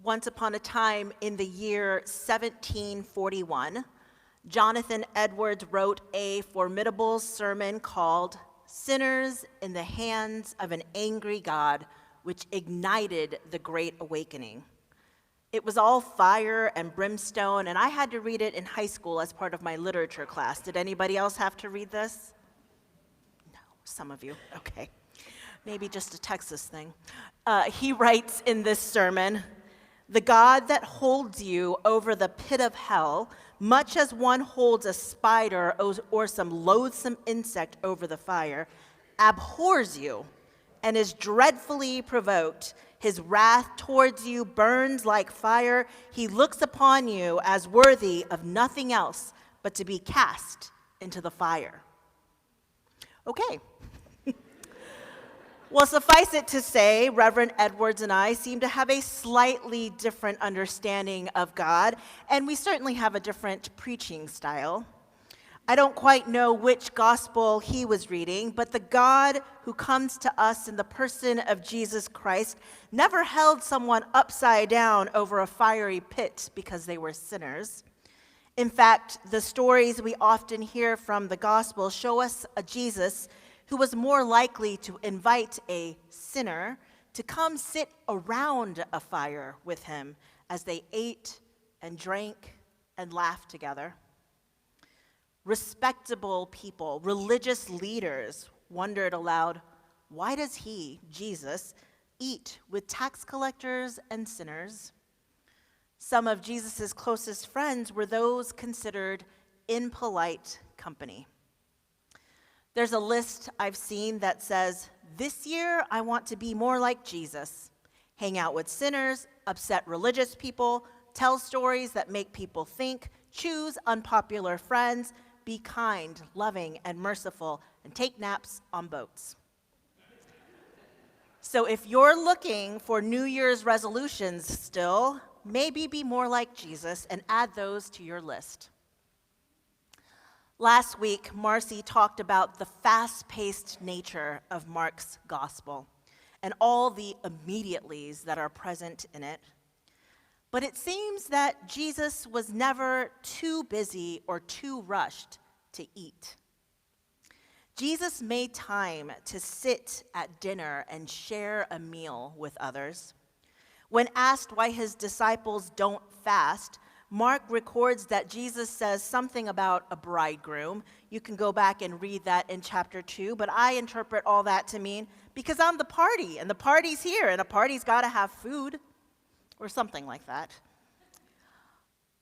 Once upon a time in the year 1741, Jonathan Edwards wrote a formidable sermon called Sinners in the Hands of an Angry God, which ignited the Great Awakening. It was all fire and brimstone, and I had to read it in high school as part of my literature class. Did anybody else have to read this? No, some of you, okay. Maybe just a Texas thing. He writes in this sermon, "The God that holds you over the pit of hell, much as one holds a spider or some loathsome insect over the fire, abhors you and is dreadfully provoked. His wrath towards you burns like fire. He looks upon you as worthy of nothing else but to be cast into the fire." Okay. Well, suffice it to say, Reverend Edwards and I seem to have a slightly different understanding of God, and we certainly have a different preaching style. I don't quite know which gospel he was reading, but the God who comes to us in the person of Jesus Christ never held someone upside down over a fiery pit because they were sinners. In fact, the stories we often hear from the gospel show us a Jesus who was more likely to invite a sinner to come sit around a fire with him as they ate and drank and laughed together. Respectable people, religious leaders, wondered aloud, why does he, Jesus, eat with tax collectors and sinners? Some of Jesus' closest friends were those considered impolite company. There's a list I've seen that says, this year I want to be more like Jesus. Hang out with sinners, upset religious people, tell stories that make people think, choose unpopular friends, be kind, loving, and merciful, and take naps on boats. So if you're looking for New Year's resolutions still, maybe be more like Jesus and add those to your list. Last week, Marcy talked about the fast-paced nature of Mark's gospel and all the immediatelys that are present in it. But it seems that Jesus was never too busy or too rushed to eat. Jesus made time to sit at dinner and share a meal with others. When asked why his disciples don't fast, Mark records that Jesus says something about a bridegroom. You can go back and read that in chapter 2, but I interpret all that to mean, because I'm the party, and the party's here, and a party's got to have food, or something like that.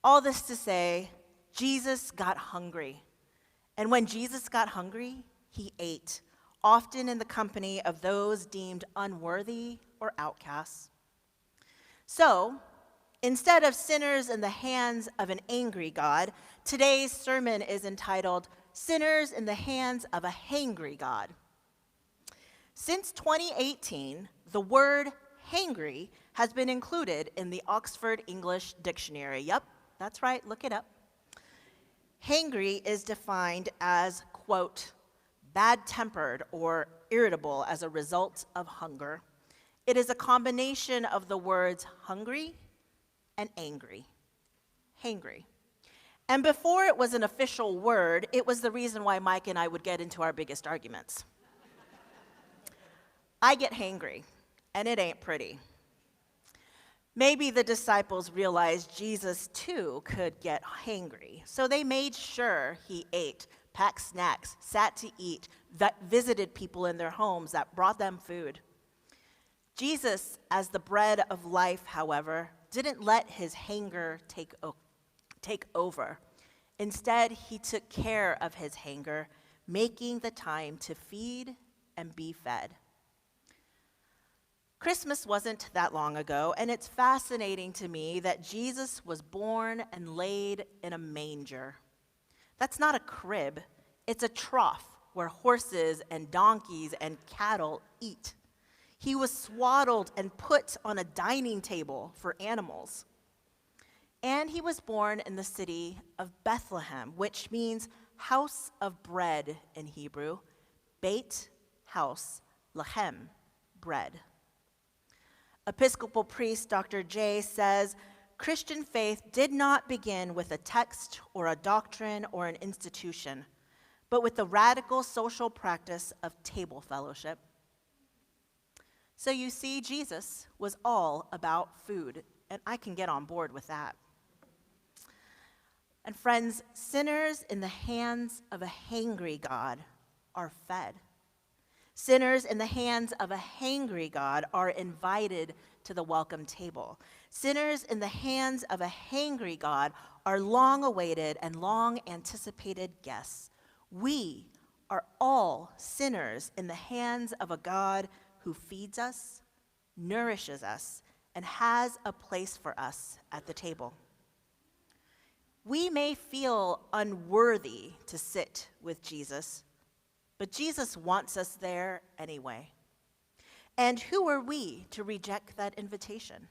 All this to say, Jesus got hungry. And when Jesus got hungry, he ate, often in the company of those deemed unworthy or outcasts. So, instead of sinners in the hands of an angry God, today's sermon is entitled, Sinners in the Hands of a Hangry God. Since 2018, the word hangry has been included in the Oxford English Dictionary. Yep, that's right, look it up. Hangry is defined as, quote, bad-tempered or irritable as a result of hunger. It is a combination of the words hungry and angry, hangry. And before it was an official word, it was the reason why Mike and I would get into our biggest arguments. I get hangry, and it ain't pretty. Maybe the disciples realized Jesus too could get hangry, so they made sure he ate, packed snacks, sat to eat, visited people in their homes that brought them food. Jesus, as the bread of life, however, didn't let his hunger take over. Instead, he took care of his hunger, making the time to feed and be fed. Christmas wasn't that long ago, and it's fascinating to me that Jesus was born and laid in a manger. That's not a crib, it's a trough where horses and donkeys and cattle eat. He was swaddled and put on a dining table for animals. And he was born in the city of Bethlehem, which means house of bread in Hebrew. Beit, house, lahem, bread. Episcopal priest Dr. J says, Christian faith did not begin with a text or a doctrine or an institution, but with the radical social practice of table fellowship. So you see, Jesus was all about food, and I can get on board with that. And friends, sinners in the hands of a hangry God are fed. Sinners in the hands of a hangry God are invited to the welcome table. Sinners in the hands of a hangry God are long-awaited and long-anticipated guests. We are all sinners in the hands of a God who feeds us, nourishes us, and has a place for us at the table. We may feel unworthy to sit with Jesus, but Jesus wants us there anyway. And who are we to reject that invitation?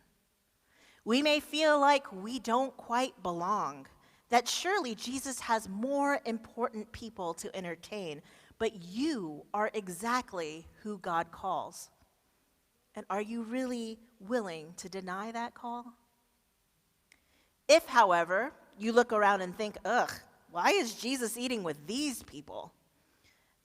We may feel like we don't quite belong, that surely Jesus has more important people to entertain, but you are exactly who God calls. And are you really willing to deny that call? If, however, you look around and think, ugh, why is Jesus eating with these people?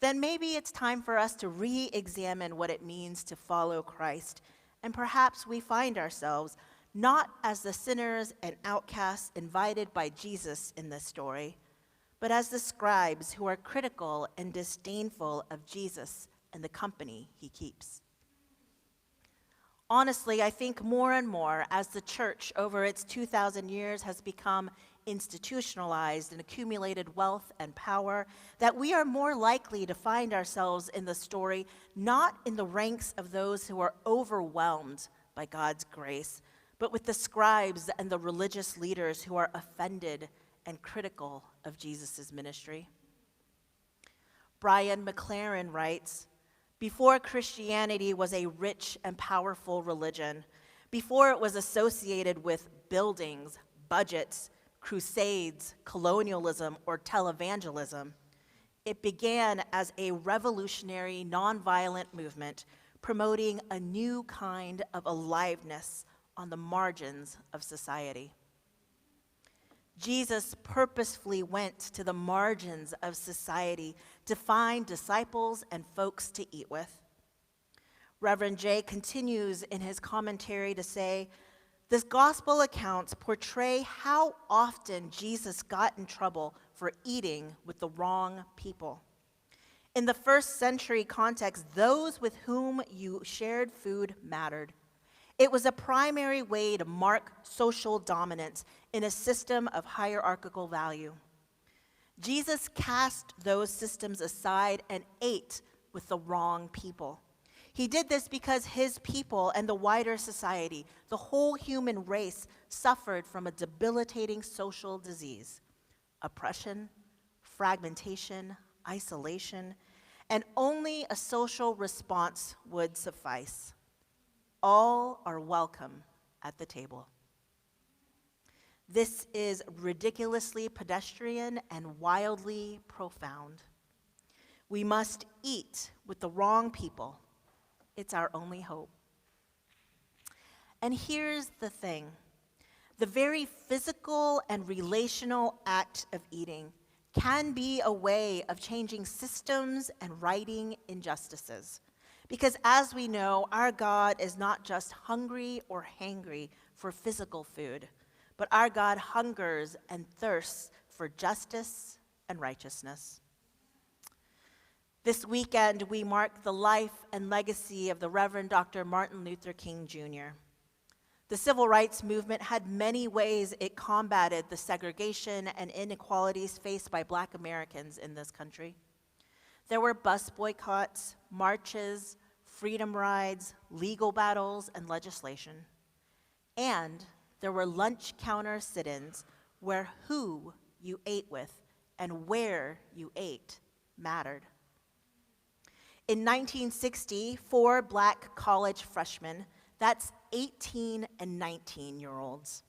Then maybe it's time for us to re-examine what it means to follow Christ, and perhaps we find ourselves not as the sinners and outcasts invited by Jesus in this story, but as the scribes who are critical and disdainful of Jesus and the company he keeps. Honestly, I think more and more as the church over its 2,000 years has become institutionalized and accumulated wealth and power, that we are more likely to find ourselves in the story not in the ranks of those who are overwhelmed by God's grace, but with the scribes and the religious leaders who are offended and critical of Jesus' ministry. Brian McLaren writes, before Christianity was a rich and powerful religion, before it was associated with buildings, budgets, crusades, colonialism, or televangelism, it began as a revolutionary, nonviolent movement promoting a new kind of aliveness on the margins of society. Jesus purposefully went to the margins of society to find disciples and folks to eat with. Reverend J continues in his commentary to say, the gospel accounts portray how often Jesus got in trouble for eating with the wrong people. In the first century context, those with whom you shared food mattered. It was a primary way to mark social dominance in a system of hierarchical value. Jesus cast those systems aside and ate with the wrong people. He did this because his people and the wider society, the whole human race, suffered from a debilitating social disease: oppression, fragmentation, isolation, and only a social response would suffice. All are welcome at the table. This is ridiculously pedestrian and wildly profound. We must eat with the wrong people. It's our only hope. And here's the thing. The very physical and relational act of eating can be a way of changing systems and righting injustices. Because as we know, our God is not just hungry or hangry for physical food, but our God hungers and thirsts for justice and righteousness. This weekend, we mark the life and legacy of the Reverend Dr. Martin Luther King Jr. The civil rights movement had many ways it combated the segregation and inequalities faced by Black Americans in this country. There were bus boycotts, marches, freedom rides, legal battles, and legislation. And there were lunch counter sit-ins where who you ate with and where you ate mattered. In 1960, 4 Black college freshmen, that's 18 and 19-year-olds,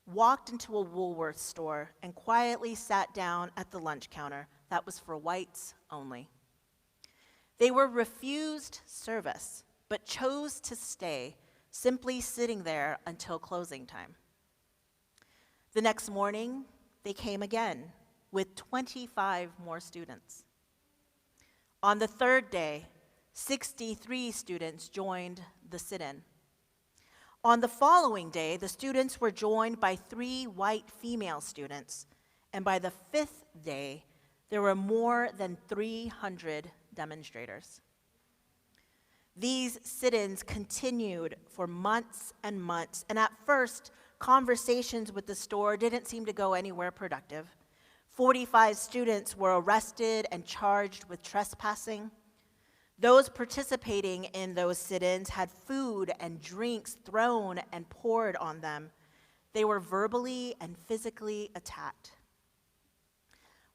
walked into a Woolworth store and quietly sat down at the lunch counter that was for whites only. They were refused service, but chose to stay simply sitting there until closing time. The next morning, they came again with 25 more students. On the third day, 63 students joined the sit-in. On the following day, the students were joined by 3 white female students, and by the 5th day, there were more than 300 demonstrators. These sit-ins continued for months and months, and at first, conversations with the store didn't seem to go anywhere productive. 45 students were arrested and charged with trespassing. Those participating in those sit-ins had food and drinks thrown and poured on them. They were verbally and physically attacked.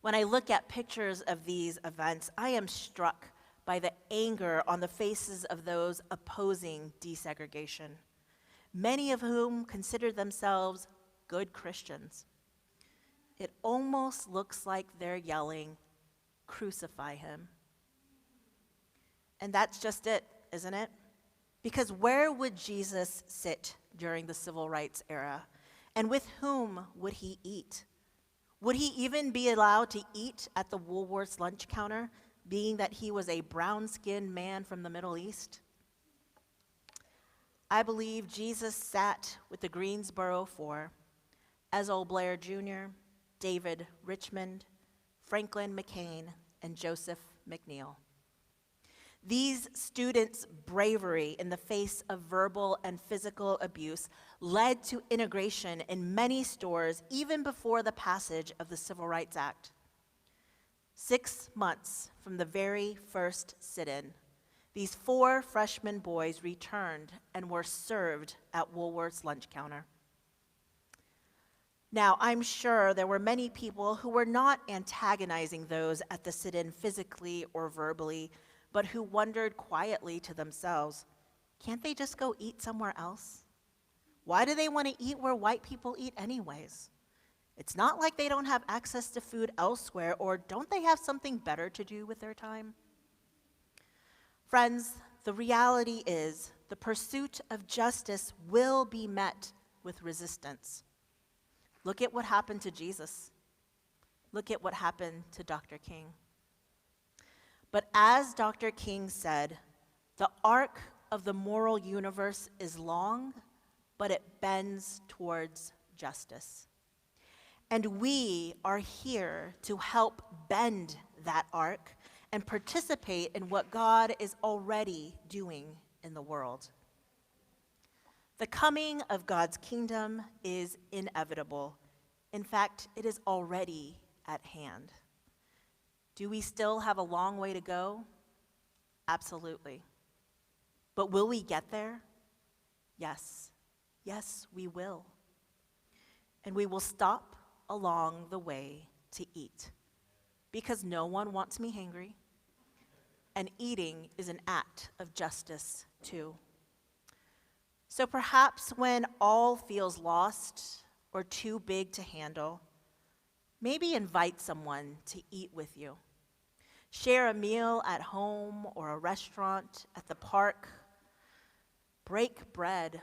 When I look at pictures of these events, I am struck by the anger on the faces of those opposing desegregation, many of whom consider themselves good Christians. It almost looks like they're yelling, "Crucify him." And that's just it, isn't it? Because where would Jesus sit during the civil rights era? And with whom would he eat? Would he even be allowed to eat at the Woolworth's lunch counter, being that he was a brown-skinned man from the Middle East? I believe Jesus sat with the Greensboro Four, Ezell Blair Jr., David Richmond, Franklin McCain, and Joseph McNeil. These students' bravery in the face of verbal and physical abuse led to integration in many stores even before the passage of the Civil Rights Act. 6 months from the very first sit-in, these 4 freshman boys returned and were served at Woolworth's lunch counter. Now, I'm sure there were many people who were not antagonizing those at the sit-in physically or verbally, but who wondered quietly to themselves, can't they just go eat somewhere else? Why do they want to eat where white people eat anyways? It's not like they don't have access to food elsewhere, or don't they have something better to do with their time? Friends, the reality is the pursuit of justice will be met with resistance. Look at what happened to Jesus. Look at what happened to Dr. King. But as Dr. King said, the arc of the moral universe is long, but it bends towards justice. And we are here to help bend that arc and participate in what God is already doing in the world. The coming of God's kingdom is inevitable. In fact, it is already at hand. Do we still have a long way to go? Absolutely. But will we get there? Yes. Yes, we will. And we will stop along the way to eat, because no one wants me hangry, and eating is an act of justice too. So perhaps when all feels lost or too big to handle, maybe invite someone to eat with you. Share a meal at home or a restaurant, at the park. Break bread.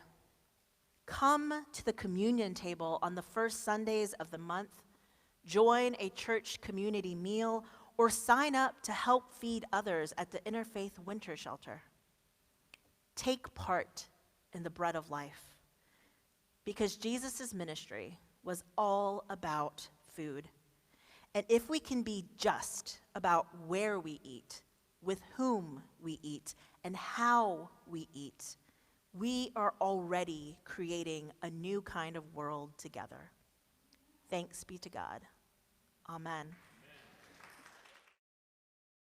Come to the communion table on the first Sundays of the month. Join a church community meal, or sign up to help feed others at the Interfaith Winter Shelter. Take part in the bread of life, because Jesus' ministry was all about food. And if we can be just about where we eat, with whom we eat, and how we eat, we are already creating a new kind of world together. Thanks be to God. Amen.